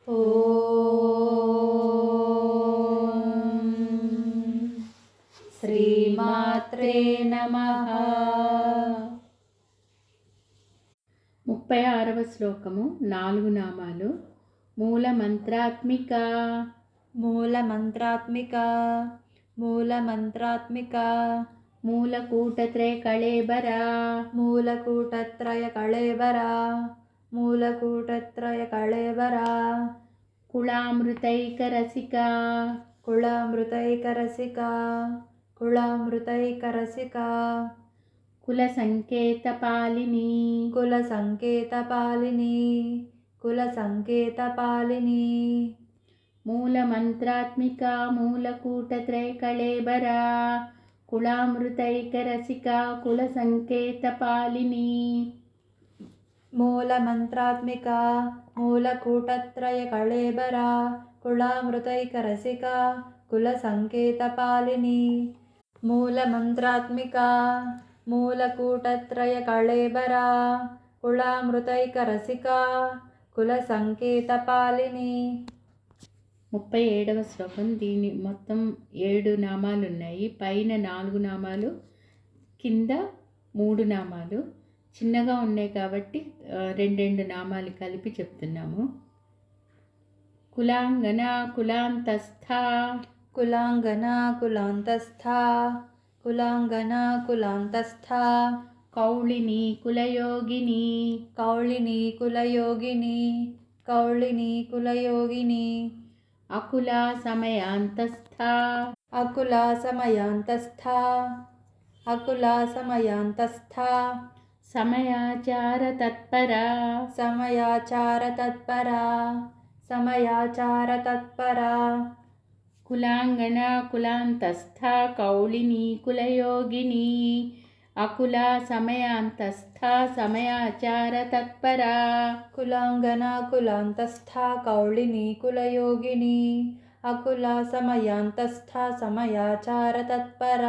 ఓం శ్రీమాత్రే నమః. 36వ శ్లోకము. 4 నామాలు. మూలమంత్రాత్మిక. మూలమంత్రాత్మిక మూలమంత్రాత్మిక మూలకూటత్రయ కళేబర. మూలకూటత్రయ కళేబర మూలకూటత్రయ కళేబర కుళామృతైకరసిక. కుళామృతైకరసిక కుళామృతైకరసిక కులసంకేతపాలిని. కులసంకేతపాలిని కులసంకేతపాలిని మూలమంత్రాత్మిక మూలకూటత్రయ కళేబర కుళామృతైకరసిక కులసంకేతపాలిని. మూలమంత్రాత్మిక మూలకూటత్రయ కళేబర కుళామృతైకరసిక కులసంకేతపాలిని. మూలమంత్రాత్మిక మూలకూటత్రయ కళేబర కుళామృతైకరసిక కులసంకేతపాలిని. 37వ శ్లోకం. దీని మొత్తం 7 నామాలు ఉన్నాయి. పైన 4 నామాలు, కింద 3 నామాలు. చిన్నగా ఉన్నాయి కాబట్టి 2 నామాలు కలిపి చెప్తున్నాము. కులాంగన కులాంతస్థ. కులాంగన కులాంతస్థ కులాంగన కులాంతస్థ కౌళిని కులయోగిని. కౌళిని కులయోగిని కౌళిని కులయోగిని అకుల సమయాంతస్థ. అకుల సమయాంతస్థ అకుల సమయాంతస్థ సమయాచార తత్పర. సమయాచార తత్పర సమయాచార తత్పర కులాంగన కులాంతస్థ కౌళిని కులయోగిని అకుల సమయాంతస్థ సమయాచార తత్పర. కులాంగన కులాంతస్థ కౌళిని కులయోగిని అకుల సమయాంతస్థ సమయాచార తత్పర.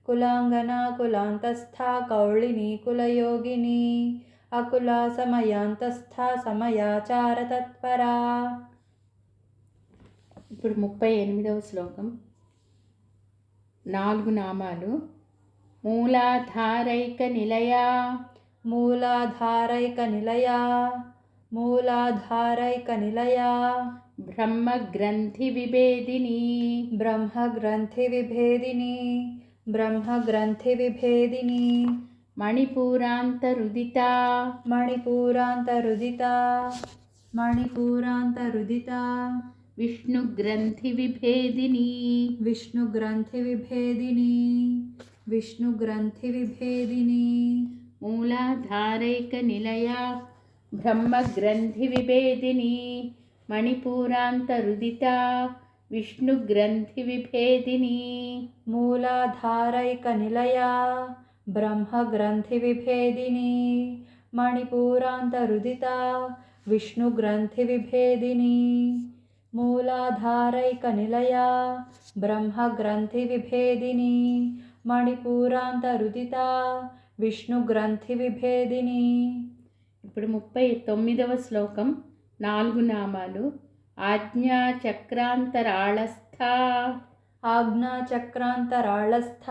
కులాంగన కులాంతస్థ కౌళిని కులయోగిని అకుల సమయాంతస్థ సమయాచార తత్పర. ఇప్పుడు 38వ శ్లోకం. 4 నామాలు. మూలాధారైక నిలయ. మూలాధారైక నిలయ మూలాధారైక నిలయ బ్రహ్మగ్రంథి విభేదిని. బ్రహ్మగ్రంథి విభేదిని బ్రహ్మగ్రంథి విభేదిని మణిపూరాంతరుదిత. మణిపూరాంతరుదిత మణిపూరాంతరుదిత విష్ణుగ్రంథి విభేదిని. విష్ణుగ్రంథి విభేదిని విష్ణుగ్రంథి విభేదిని మూలాధారైక నిలయ బ్రహ్మగ్రంథి విభేదిని మణిపూరాంతరుదిత విష్ణుగ్రంథి విభేదిని. మూలాధారైక నిలయ బ్రహ్మగ్రంథి విభేదిని మణిపూరాంతరుదిత విష్ణుగ్రంథి విభేదిని. మూలాధారైక నిలయ బ్రహ్మగ్రంథి విభేదిని మణిపూరాంతరుదిత విష్ణుగ్రంథి విభేదిని. ఇప్పుడు 39వ శ్లోకం. 4 నామాలు. ఆజ్ఞాచక్రాంతరాళస్థ. ఆజ్ఞాచక్రాంతరాళస్థ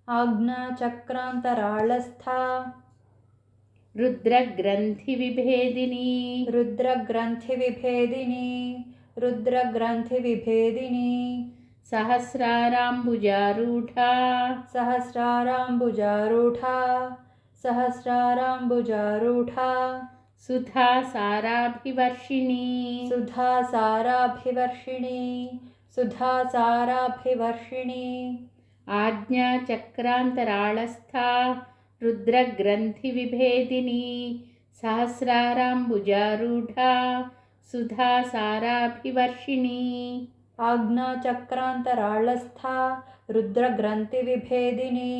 ఆజ్ఞాచక్రాంతరాళస్థ రుద్రగ్రంథి విభేదిని. రుద్రగ్రంథి విభేదిని రుద్రగ్రంథి విభేదిని సహస్రారాంబుజారూఢ. సహస్రారాంబుజారూఢ సహస్రారాంబుజారూఢ సుధా సారాభివర్షిణి. సుధా సారాభివర్షిణి సుధా సారాభివర్షిణి ఆజ్ఞాచక్రాంతరాళస్థ రుద్రగ్రంథి విభేదిని సహస్రారాంబుజారూఢ సుధా సారాభివర్షిణి. ఆజ్ఞాచక్రాంతరాళస్థ రుద్రగ్రంథి విభేదిని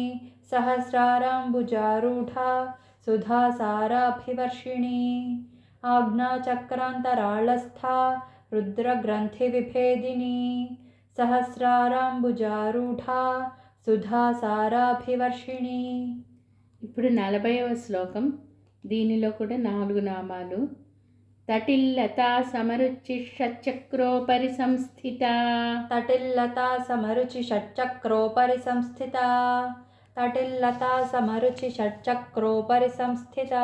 సహస్రారాంబుజారూఢ సుధా సారాభివర్షిణి. ఆజ్ఞాచక్రాంతరాళస్థ రుద్రగ్రంథి విభేదిని సహస్రారాంబుజారూఢ సుధా సారాభివర్షిణి. ఇప్పుడు 40వ శ్లోకం. దీనిలో కూడా 4 నామాలు. తటిల్లతా సమరుచి షట్చక్రోపరి సంస్థితా తటిల్లతా సమరుచి షట్చక్రోపరి సంస్థితా తటిల్లతా సమరుచి షట్చక్రోపరి సంస్థితా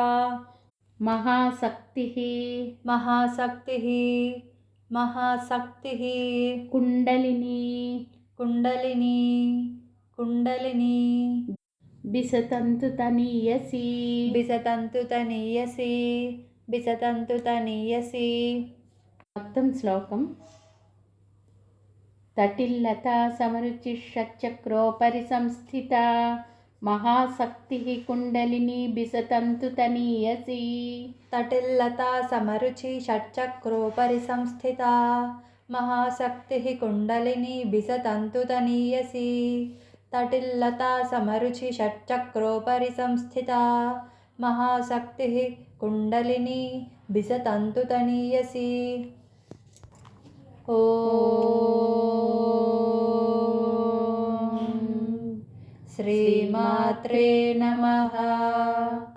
మహాశక్తి మహాశక్తిః మహాశక్తిః కుండలిని కుండలిని కుండలిని బిసతంతు తనీయసి బిసతంతు తనీయసి బిసతంతు తనీయసి. మొత్తం శ్లోకం. తటిల్లతా సమరుచి షట్చక్రోపరి సంస్థితా మహాశక్తి కుండలిని బిసతంతు తనీయసి. తటిల్లతా సమరుచి షట్చక్రోపరి సంస్థితా మహాశక్తిః కుండలిని బిసతంతు తనీయసి. తటిల్లతా సమరుచి షట్చక్రోపరి సంస్థితా మహాశక్తిః కుండలిని బిసతంతు తనీయసి. ఓం శ్రీమాత్రే నమః.